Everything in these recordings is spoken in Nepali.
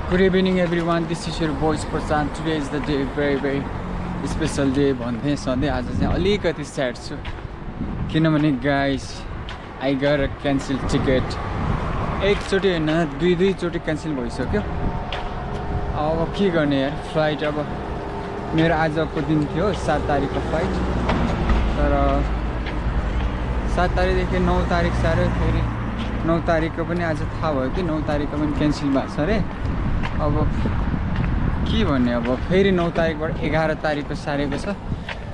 Good evening everyone, this is your voice Prashant. Today is the day, very special day भन्थे सधैँ आज चाहिँ अलिकति स्याड छु किनभने guys I got a cancel ticket एकचोटि हैन दुई चोटि क्यान्सल भइसक्यो। अब के गर्ने यार, फ्लाइट अब मेरो आजको दिन थियो 7 तारिकको फ्लाइट, तर 7 तारिकदेखि 9 तारिक साह्रै, फेरि 9 तारिकको पनि आज थाहा भयो कि 9 तारिकको पनि क्यान्सल भएको छ अरे। अब के भन्ने, अब फेरि 9 तारिकबाट 11 तारिकको सारेको छ,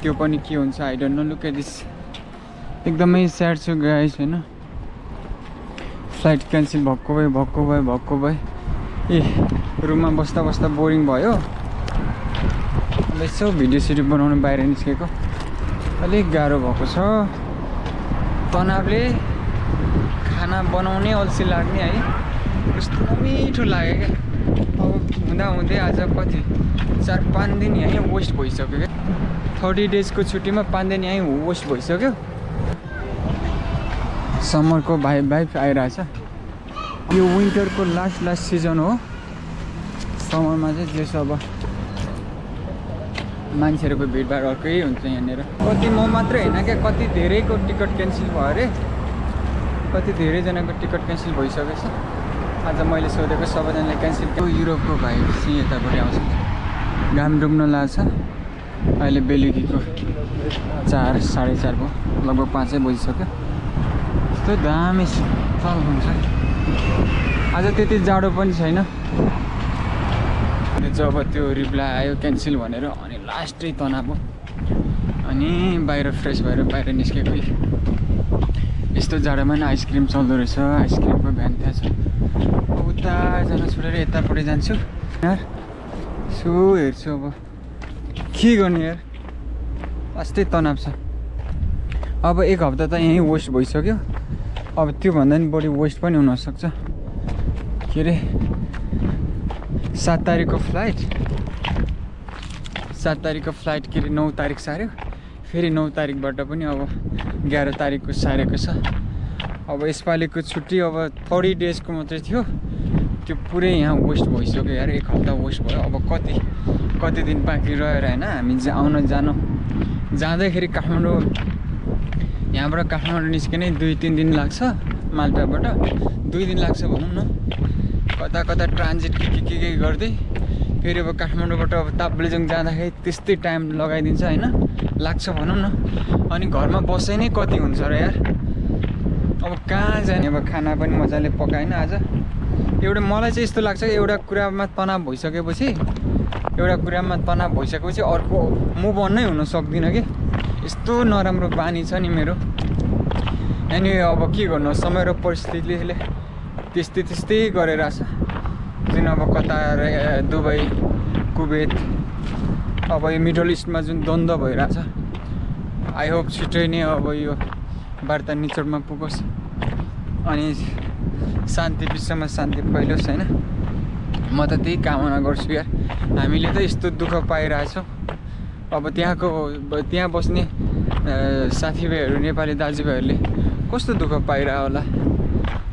त्यो पनि के हुन्छ I don't know. Look at this, एकदमै स्याड छु गाइस हैन। फ्लाइट क्यान्सल भएको भए ए रुममा बस्दा बोरिङ भयो। अब यसो भिडियो सिडियो बनाउनु बाहिर निस्केको अलिक गाह्रो भएको छ। तनावले खाना बनाउने अल्छी लाग्ने है, कस्तो मिठो लाग्यो क्या। अब हुँदै आज कति 4-5 दिन यहीँ वेस्ट भइसक्यो क्या। 30 डेजको छुट्टीमा 5 दिन यहीँ वेस्ट भइसक्यो। समरको भाइब आइरहेछ। यो विन्टरको लास्ट सिजन हो। समरमा चाहिँ जे छ अब मान्छेहरूको भिडभाड अर्कै हुन्छ यहाँनिर। कति म मात्रै होइन क्या, कति धेरैको टिकट क्यान्सल भयो अरे, कति धेरैजनाको टिकट क्यान्सल भइसकेछ। आज मैले सोधेको सबैजनाले क्यान्सल। युरोपको भाइब चाहिँ यतापट्टि आउँछ। घाम डुब्न लाग्छ। अहिले बेलुकीको 4-4:30 भयो, लगभग 5 बजिसक्यो। यस्तो दामी स्थल हुन्छ। आज त्यति जाडो पनि छैन। जब त्यो रिप्लाई आयो क्यान्सल भनेर, अनि लास्टै तनाव हो। अनि बाहिर फ्रेस भएर बाहिर निस्केको। यस्तो जाडोमा नि आइसक्रिम चल्दो रहेछ, आइसक्रिमको भ्यान त्यहाँ छ। उता जान छोडेर यतापट्टि जान्छु यार। सो हेर्छु अब के गर्ने यार, लास्टै तनाव छ। अब 1 हप्ता त यहीँ वेस्ट भइसक्यो। अब त्योभन्दा नि बढी वेस्ट पनि हुनसक्छ। के अरे 7 तारिकको फ्लाइट, 7 तारिकको फ्लाइट के अरे 9 तारिक सार्यो। फेरि 9 तारिकबाट पनि अब 11 तारिकको सारेको छ। अब यसपालिको छुट्टी अब 30 डेजको मात्रै थियो, त्यो पुरै यहाँ वेस्ट भइसक्यो यार। 1 हप्ता वेस्ट भयो। अब कति दिन बाँकी रहेर होइन, हामी आउन जाँदाखेरि काठमाडौँ, यहाँबाट काठमाडौँ निस्किने 2-3 दिन लाग्छ। माल्टाबाट 2 दिन लाग्छ भनौँ न। कता ट्रान्जिट के गर्दै फेरि अब काठमाडौँबाट अब ताप्लेजुङ जाँदाखेरि त्यस्तै टाइम लगाइदिन्छ होइन, लाग्छ भनौँ न। अनि घरमा बसाइ नै कति हुन्छ र यार। अब कहाँ जाने। अब खाना पनि मजाले पकाएन आज। मलाई चाहिँ यस्तो लाग्छ, एउटा कुरामा तनाव भइसकेपछि अर्को मुभ अन नै हुन सक्दिनँ कि। यस्तो नराम्रो बानी छ नि मेरो। अनि अब के गर्नु, समय र परिस्थितिले त्यस्तै गरेर छ। जुन अब कतार, दुबई, कुवेत, अब यो मिडल इस्टमा जुन द्वन्द्व भइरहेछ, आई होप छिट्टै नै अब यो वार्ता निचोडमा पुगोस् अनि शान्ति, विश्वमा शान्ति फैलोस् होइन। म त त्यही कामना गर्छु यार। हामीले त यस्तो दुःख पाइरहेछौँ। अब त्यहाँ बस्ने साथीभाइहरू, नेपाली दाजुभाइहरूले कस्तो दुःख पाइरह होला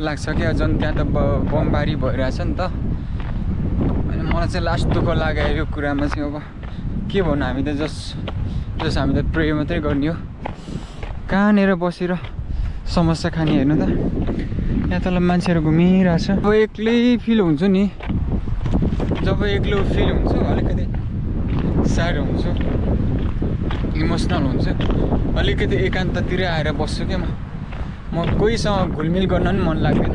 लाग्छ क्या। झन् त्यहाँ त बमबारी भइरहेछ नि त। अनि मलाई चाहिँ लास्ट दुःख लाग्यो यो कुरामा चाहिँ। अब के भन्नु, हामी त जस हामी त प्रे मात्रै गर्ने हो। कहाँनिर बसेर समस्या खाने हेर्नु त। यहाँ तल मान्छेहरू घुमिरहेछ। अब एक्लै फिल हुन्छ नि। जब एक्लो फिल हुन्छ अलिकति स्याड हुन्छु, इमोसनल हुन्छ। अलिकति एकान्ततिर आएर बस्छु क्या म कोहीसँग घुलमिल गर्न पनि मन लाग्दैन।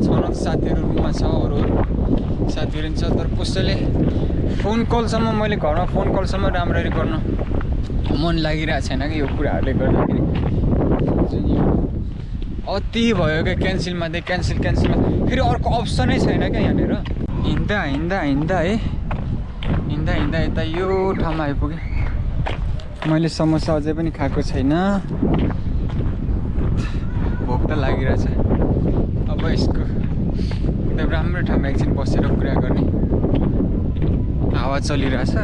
छन साथीहरू रुममा छ, अरू साथीहरू छ, तर कसैले फोन कलसम्म, मैले घरमा फोन कलसम्म राम्ररी गर्न मन लागिरहेको छैन कि यो कुराहरूले गर्दाखेरि। अति भयो क्या क्यान्सलमा फेरि अर्को अप्सनै छैन क्या यहाँनिर। हिँड्दा यता यो ठाउँमा आइपुगेँ। मैले समोसा अझै पनि खाएको छैन, भोक त लागिरहेछ। अब यसको एकदम राम्रो ठाउँमा एकछिन बसेर कुरा गर्ने। हावा चलिरहेछ,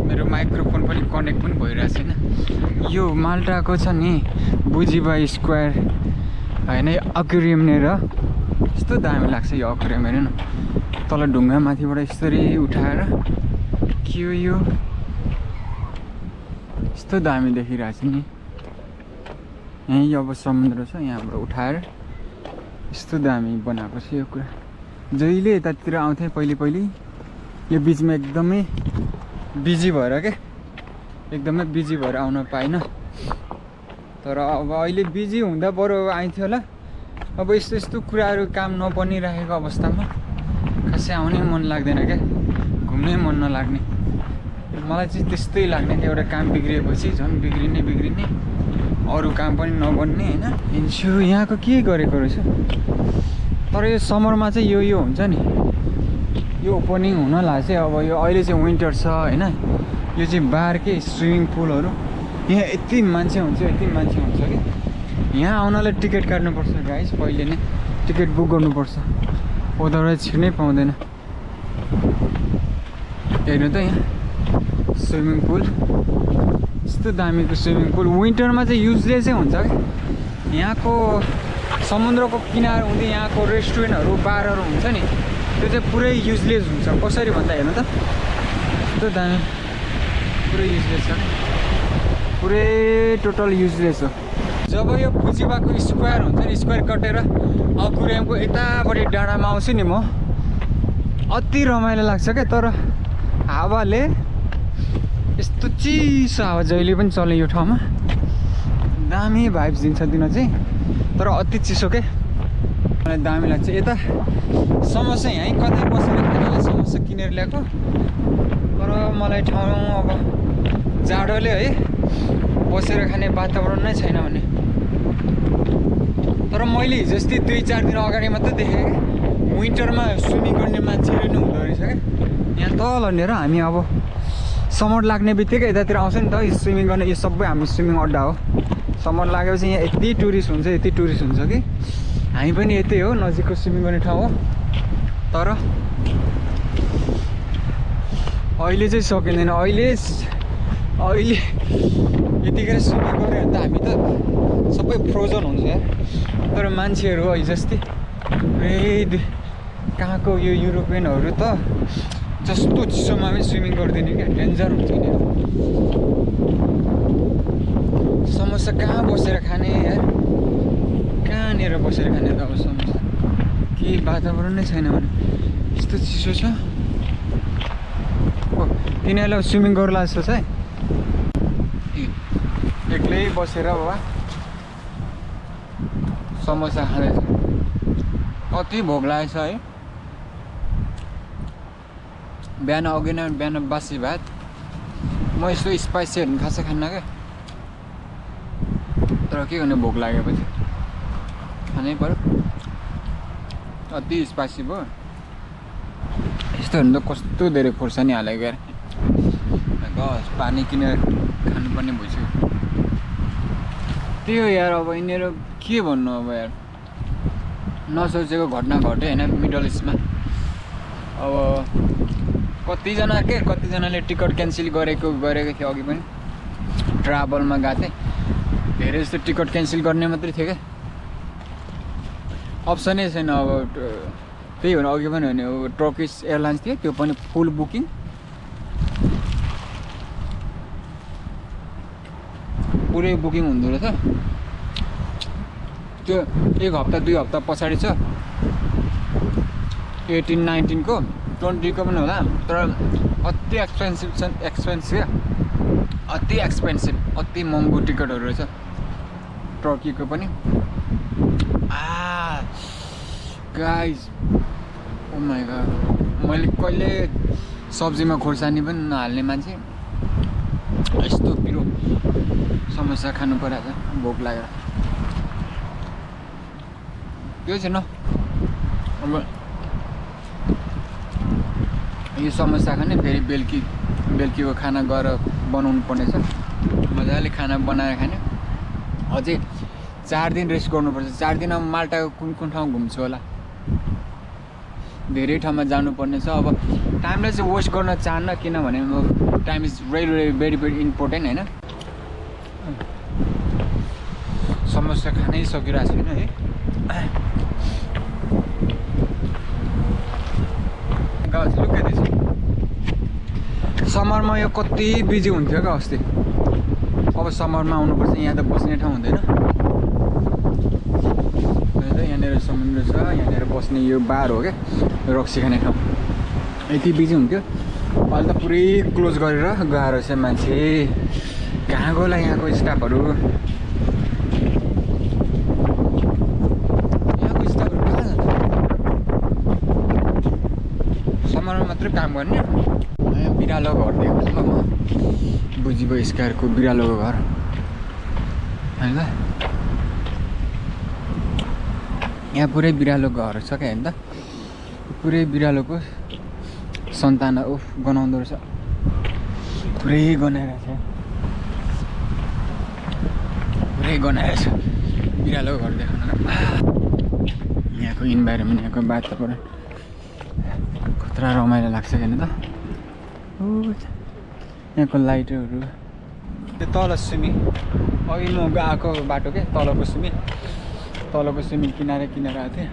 मेरो माइक्रोफोन पनि कनेक्ट पनि भइरहेको छैन। यो माल्टाको छ नि बुजिबा स्क्वायर होइन, अक्वेरियम र यस्तो दामी लाग्छ यो अक्वेरियम हेर्नु न। तल ढुङ्गा माथिबाट यसरी उठाएर के हो यो यस्तो दामी देखिरहेको छ नि। यहीँ अब समुद्र छ, यहाँबाट उठाएर यस्तो दामी बनाएको छ यो कुरा। जहिले यतातिर आउँथेँ पहिले यो बिचमा एकदमै बिजी भएर के एकदमै बिजी भएर आउन पाइनँ। तर अब अहिले बिजी हुँदा बरु आइन्थ्यो होला। अब यस्तो यस्तो कुराहरू काम नबनिरहेको अवस्थामा खासै आउनै मन लाग्दैन क्या, घुम्नै मन नलाग्ने। मलाई चाहिँ त्यस्तै लाग्ने कि एउटा काम बिग्रिएपछि झन् बिग्रिने अरू काम पनि नबन्ने होइन। हिँड्छु यहाँको के गरेको रहेछ। तर यो समरमा चाहिँ यो हुन्छ नि, यो ओपनिङ हुन लाग्छ। अब यो अहिले चाहिँ विन्टर छ होइन। यो चाहिँ बारकै स्विमिङ पुलहरू। यहाँ यति मान्छे हुन्छ कि यहाँ आउनलाई टिकट काट्नुपर्छ गाइस। पहिले नै टिकट बुक गर्नुपर्छ, उताबाट छिर्नै पाउँदैन। हेर्नु त यहाँ स्विमिङ पुल, यस्तो दामीको स्विमिङ पुल। विन्टरमा चाहिँ युजलेसै हुन्छ कि। यहाँको समुद्रको किनार हुँदै यहाँको रेस्टुरेन्टहरू बारहरू हुन्छ नि, त्यो चाहिँ पुरै युजलेस हुन्छ। कसरी भन्दा हेर्नु त, यस्तो दामी पुरै युजलेस छ, पुरै टोटल युजलेस हो। जब यो फुजिवाको स्क्वायर हुन्छ नि, स्क्वायर कटेर अकुरेमको यतापट्टि डाँडामा आउँछु नि म, अति रमाइलो लाग्छ क्या। तर हावाले यस्तो चिसो हावा जहिले पनि चल्ने यो ठाउँमा, दामी भाइब्स दिन्छ दिन चाहिँ। तर अति चिसो के, मलाई दामी लाग्छ। यता समोसा यहीँ कतै बसेर खानेलाई समोसा किनेर ल्याएको। तर मलाई ठाउँ अब जाडोले है बसेर खाने वातावरण नै छैन भने। तर मैले हिजोअस्ति 2-4 दिन अगाडि मात्रै देखेँ कि विन्टरमा स्विमिङ गर्ने मान्छेहरू नै हुँदो रहेछ क्या। यहाँ तल लिएर हामी अब समर लाग्ने बित्तिकै यतातिर आउँछ नि त स्विमिङ गर्ने। यो सबै हाम्रो स्विमिङ अड्डा हो। समर लागेपछि यहाँ यति टुरिस्ट हुन्छ कि हामी पनि यतै हो, नजिकको स्विमिङ गर्ने ठाउँ हो। तर अहिले चाहिँ सकिँदैन। अहिले यतिखेर स्विमिङ गऱ्यो भने त हामी त सबै फ्रोजन हुन्छ यार। तर मान्छेहरू हिजोअस्ति कहाँको यो युरोपियनहरू त जस्तो चिसोमा पनि स्विमिङ गरिदिने क्या, डेन्जर हुन्छ नि। समोसा कहाँ बसेर खाने यार, कहाँनिर बसेर खाने त अब समोसा। केही वातावरण नै छैन भने यस्तो चिसो छ। यिनीहरूलाई स्विमिङ गर्ला जस्तो छ है, एक्लै बसेर बाबा समोसा खाँदैछ। कति भोक लागेछ है। बिहान बासी भात, म यस्तो स्पाइसीहरू खासै खान्न क्या। तर के गर्ने, भोक लागेपछि खानै पर्यो। अति स्पाइसी भयो। यस्तोहरू त कस्तो धेरै खोर्सानी हालेको यार। पानी किनेर खानुपर्ने भइसक्यो। त्यही हो यार। अब यिनीहरू के भन्नु अब यार, नसोचेको घटना घट्यो होइन मिडल इस्टमा। अब कतिजनाले टिकट क्यान्सल गरेको थियो। अघि पनि ट्राभलमा गएको थिएँ, धेरै जस्तो टिकट क्यान्सल गर्ने मात्रै थियो क्या, अप्सनै छैन। अब त्यही हो, अघि पनि भने टर्किस एयरलाइन्स थियो, त्यो पनि फुल बुकिङ। पुरै बुकिङ हुँदो रहेछ। त्यो 1 हप्ता 2 हप्ता पछाडि छ, 18-19 को, 20 को पनि होला। तर अति एक्सपेन्सिभ क्या, अति महँगो टिकटहरू रहेछ टर्कीको पनि। गाइज ओ माई गॉड, मैले कहिले सब्जीमा खोर्सानी पनि नहाल्ने मान्छे यस्तो पिरो समोसा खानु परेको छ भोक लागेर। त्यो छैन अब यो समोसा खाने, फेरि बेलुकीको खाना गएर बनाउनु पर्नेछ। मजाले खाना बनाएर खाने। अझै 4 दिन रेस्ट गर्नुपर्छ। 4 दिनमा माल्टाको कुन ठाउँ घुम्छु होला, धेरै ठाउँमा जानुपर्ने छ। अब टाइमलाई चाहिँ वेस्ट गर्न चाहन्न, किनभने टाइम इज भेरी इम्पोर्टेन्ट होइन। समोसा खानै सकिरहेको छैन है। लुक एट दिस समरमा यो कति बिजी हुन्थ्यो क्या अस्ति अब समरमा आउनुपर्छ यहाँ त बस्ने ठाउँ हुँदैन यहाँनिर समुद्र छ यहाँनिर बस्ने यो बार हो क्या रक्सी खाने ठाउँ यति बिजी हुन्थ्यो अहिले त पुरै क्लोज गरेर गएर चाहिँ मान्छे कहाँ गोला यहाँको स्टाफहरू समरमा मात्रै काम गर्ने यहाँ बिरालो घर देखेको म बुझिबो स्कायरको बिरालोको घर होइन यहाँ पुरै बिरालो घर छ क्या होइन त पुरै बिरालोको सन्तान उफ गनाउँदो रहेछ पुरै गनाइरहेछ पुरै गनाइरहेछ बिरालोको घर देखाउन यहाँको इन्भाइरोमेन्ट यहाँको वातावरण खतरा रमाइलो लाग्छ क्या त यहाँको लाइटहरू त्यो तल स्विमिङ अघि म गएको बाटो क्या तलको स्विमिङ किनारे किनारे आएको थिएँ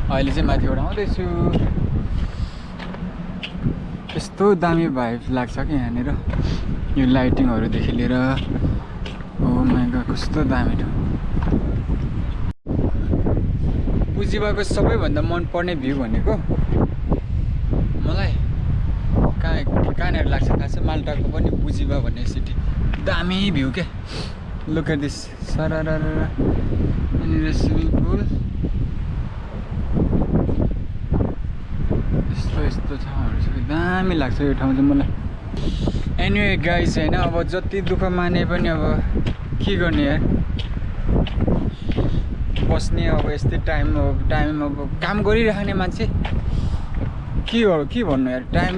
अहिले चाहिँ माथिबाट आउँदैछु यस्तो दामी भाइब लाग्छ कि यहाँनिर यो लाइटिङहरूदेखि लिएर ओ माइ गॉड कस्तो दामी ठाउँ पुजिबाको सबैभन्दा मनपर्ने भ्यू भनेको मलाई कहाँनिर लाग्छ थाहा छ माल्टाको पनि पुजिबा भन्ने सिटी दामी भ्यू क्या लुक एट दिस सरर यहाँनिर स्विमिङ पुल यस्तो ठाउँहरू छ दामी लाग्छ यो ठाउँ चाहिँ मलाई एनिवे गाइज होइन अब जति दुःख माने पनि अब के गर्ने यार बस्ने अब यस्तै टाइम अब काम गरिराख्ने मान्छे के भन्नु यार टाइम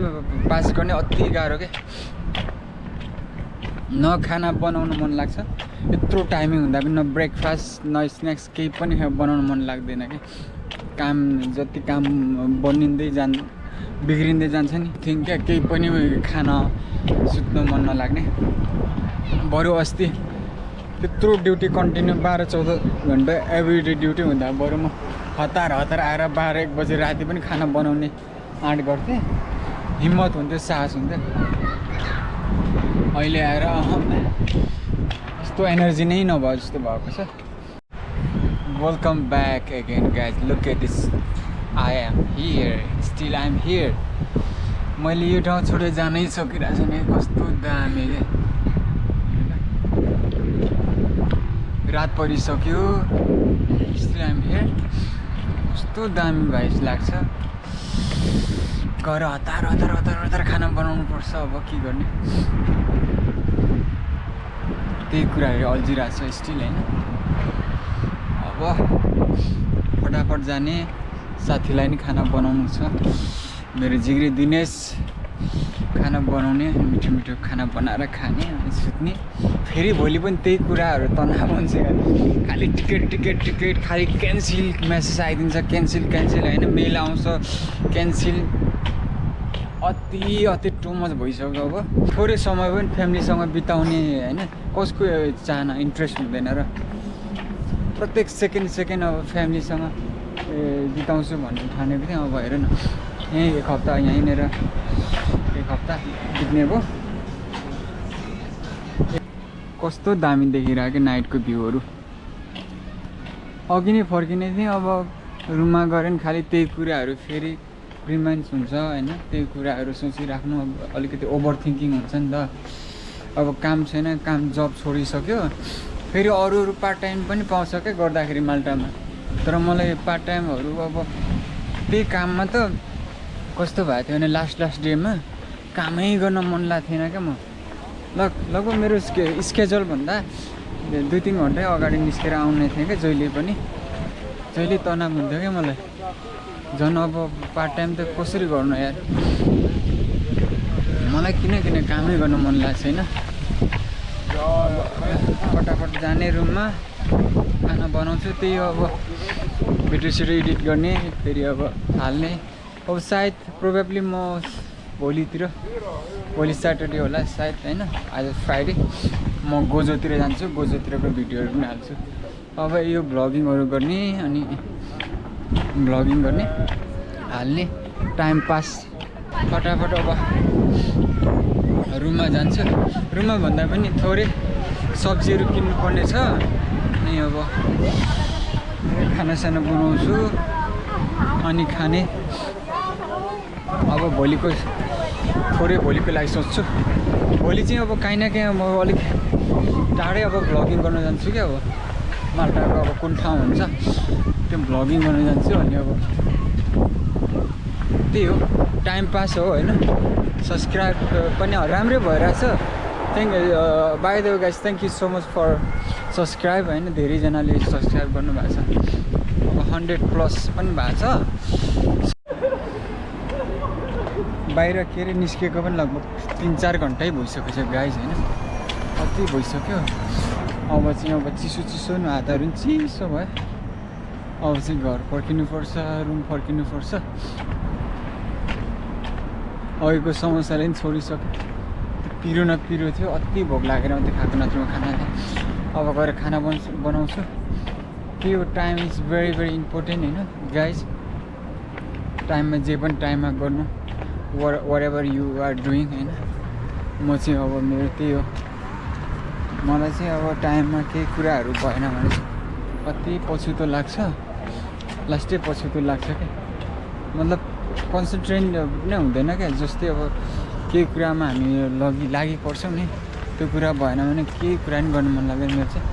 पास गर्ने अति गाह्रो क्या न खाना बनाउनु मन लाग्छ यत्रो टाइमिङ हुँदा पनि न ब्रेकफास्ट न स्न्याक्स केही पनि बनाउनु मन लाग्दैन कि काम जति काम बिग्रिँदै जान्छ नि थिङ्क क्या केही पनि खान सुत्नु मन नलाग्ने बरु अस्ति त्यत्रो ड्युटी कन्टिन्यू 12-14 घन्टा एभ्रिडे ड्युटी हुँदा बरु म हतार आएर 12-1 बजी राति पनि खाना बनाउने आँट गर्थेँ हिम्मत हुन्थ्यो साहस हुन्थ्यो अहिले आएर यस्तो एनर्जी नै नभए जस्तो भएको छ welcome back again guys look at this I am here still I am here मैले यो ठाउँ छोडेर जानै सकिरहेको छु नि कस्तो दामी क्या रात परिसक्यो स्टिल आई एम हियर कस्तो दामी भाइब्स लाग्छ गएर हतार खाना बनाउनु पर्छ अब के गर्ने त्यही कुराहरू अल्झिरहेको छ स्टिल होइन अब फटाफट जाने साथीलाई नि खाना बनाउनु छ मेरो जिग्री दिनेश खाना बनाउने मिठो खाना बनाएर खाने अनि सुत्ने फेरि भोलि पनि त्यही कुराहरू तनाव हुन्छ खालि टिकट खालि क्यान्सिल मेसेज आइदिन्छ क्यान्सिल होइन मेल आउँछ क्यान्सिल अति टु मच भइसक्यो अब थोरै समय पनि फ्यामिलीसँग बिताउने होइन कसको चाहना इन्ट्रेस्ट हुँदैन र प्रत्येक सेकेन्ड अब फ्यामिलीसँग बिताउँछु भन्ने ठानेको थिएँ अब हेर न यहीँ एक हप्ता यहीँनिर एक हप्ता बित्ने भयो कस्तो दामी देखिरहेको नाइटको भ्यूहरू अघि नै फर्किने थिएँ अब रुममा गऱ्यो नि खालि त्यही कुराहरू फेरि रिमाइन्ड्स हुन्छ होइन त्यही कुराहरू सोचिराख्नु अलिकति ओभर थिङ्किङ हुन्छ नि त अब काम छैन काम जब छोडिसक्यो फेरि अरू पार्ट टाइम पनि पाउँछ क्या गर्दाखेरि माल्टामा तर मलाई पार्ट टाइमहरू अब त्यही काममा त कस्तो भएको थियो भने लास्ट डेमा कामै गर्न मन लाग्थेन क्या म लगभग मेरो स्केड्युलभन्दा 2-3 घन्टै अगाडि निस्केर आउने थिएँ क्या जहिले तनाव हुन्थ्यो क्या मलाई झन् अब पार्ट टाइम त कसरी गर्नु यार मलाई किन कामै गर्न मन लाग्छ होइन फटाफट जाने रुममा खाना बनाउँछु त्यही अब भिडियो एडिट गर्ने फेरि अब हाल्ने अब सायद प्रोबेबली म भोलि स्याटरडे होला सायद होइन आज फ्राइडे म गोजोतिर जान्छु गोजोतिरको भिडियोहरू पनि हाल्छु अब यो भ्लगिङहरू गर्ने अनि हाल्ने टाइम पास फटाफट अब रुममा जान्छु रुममा भन्दा पनि थोरै सब्जीहरू किन्नुपर्ने छ अनि अब खानासाना बनाउँछु अनि खाने अब भोलिको लागि सोच्छु भोलि चाहिँ अब काहीँ न काहीँ म अलिक टाढै अब भ्लगिङ गर्न जान्छु क्या अब माल्टाको अब कुन ठाउँ हुन्छ त्यो भ्लगिङ गर्न जान्छु अनि अब त्यही हो टाइम पास हो होइन सब्सक्राइब पनि राम्रै भइरहेछ by the way guys thank you so much for subscribe होइन धेरैजनाले सब्सक्राइब गर्नुभएको छ अब 100+ पनि भएको छ बाहिर के अरे निस्केको पनि लगभग 3-4 घन्टै भइसकेको छ गाइस होइन कति भइसक्यो अब चिसो न हातहरू पनि चिसो भयो अब चाहिँ घर फर्किनुपर्छ रुम फर्किनुपर्छ अघिको समस्याले पनि छोडिसक्यो पिरो न पिरो थियो अति भोक लागेर मात्रै खाएको नत्र खाना अब गएर खाना बनाउँछु त्यो time is very very important होइन गाइज टाइममा जे पनि टाइममा गर्नु whatever you are doing होइन म चाहिँ अब मेरो त्यही हो मलाई चाहिँ अब टाइममा केही कुराहरू भएन भने चाहिँ कति पछुतो लाग्छ लास्टै पछुतो लाग्छ क्या मतलब कन्सन्ट्रेट नै हुँदैन क्या जस्तै अब केही कुरामा हामी लागि पर्छौँ नि त्यो कुरा भएन भने केही कुरा पनि गर्नु मन लाग्दैन मेरो चाहिँ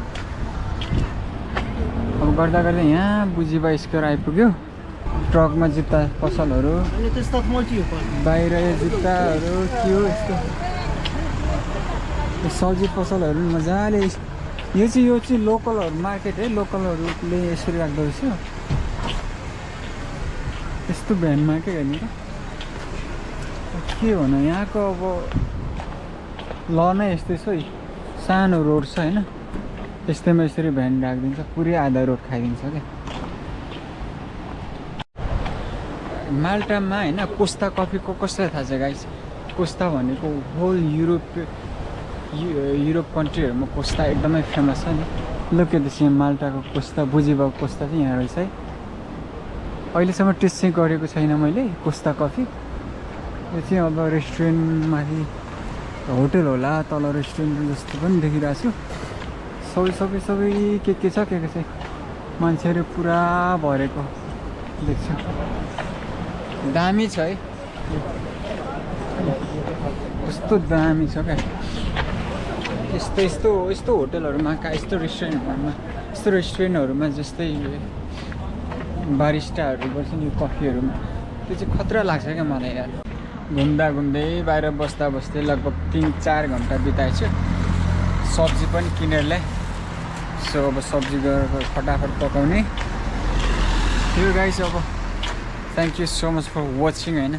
अब गर्दा गर्दा यहाँ बुझिबा स्क्वायर आइपुग्यो ट्रकमा जुत्ता पसलहरू बाहिर जुत्ताहरू के हो यस्तो सब्जी पसलहरू मजाले यो चाहिँ लोकलहरू मार्केट है लोकलहरूले यसरी राख्दो रहेछ यस्तो भ्यानमा के हेर्नु के भनौँ यहाँको अब ल नै यस्तै छ है सानो रोड छ होइन यस्तैमा यसरी भ्यान राखिदिन्छ पुरै आधा रोड खाइदिन्छ क्या माल्टामा होइन कोस्टा कफीको कसलाई थाहा छ गाइस कोस्टा भनेको होल युरोप कन्ट्रीहरूमा कोस्टा एकदमै फेमस छ नि लोके त्यसमा माल्टाको कोस्टा बुझिबा कोस्टा चाहिँ यहाँ रहेछ है अहिलेसम्म टेस्ट चाहिँ गरेको छैन मैले कोस्टा कफी यो चाहिँ अब रेस्टुरेन्टमाथि होटल होला तल रेस्टुरेन्ट जस्तो पनि देखिरहेको छु सबै के छ चाहिँ मान्छेहरू पुरा भरेको देख्छु दामी छ है कस्तो दामी छ क्या यस्तो होटलहरूमा यस्तो रेस्टुरेन्टहरूमा जस्तै बारिस्टाहरू गर्छ नि कफीहरूमा त्यो चाहिँ खतरा लाग्छ क्या मलाई यार घुम्दै बाहिर बस्दै लगभग 3-4 घन्टा बिताएछु सब्जी पनि किनेर ल्याएँ सो अब सब्जी गरेर फटाफट पकाउने यो गाइस अब thank you so much for watching होइन